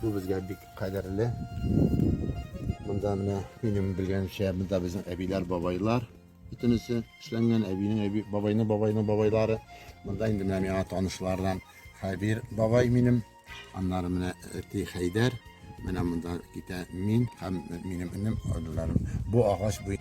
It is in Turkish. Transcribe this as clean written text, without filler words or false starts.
Bu bizge bir kaderli. Bundan benim bildiğim şey, bunda bizim ebiler, babaylar. Bütünüsü işlengen ebinin ebi, babayının babayları. Bunda indi benim tanışlardan bir babay benim. Anlarım ne etti Haydar. Benim bunda gide min hem benim önüm öldülerim. Bu ağaç bu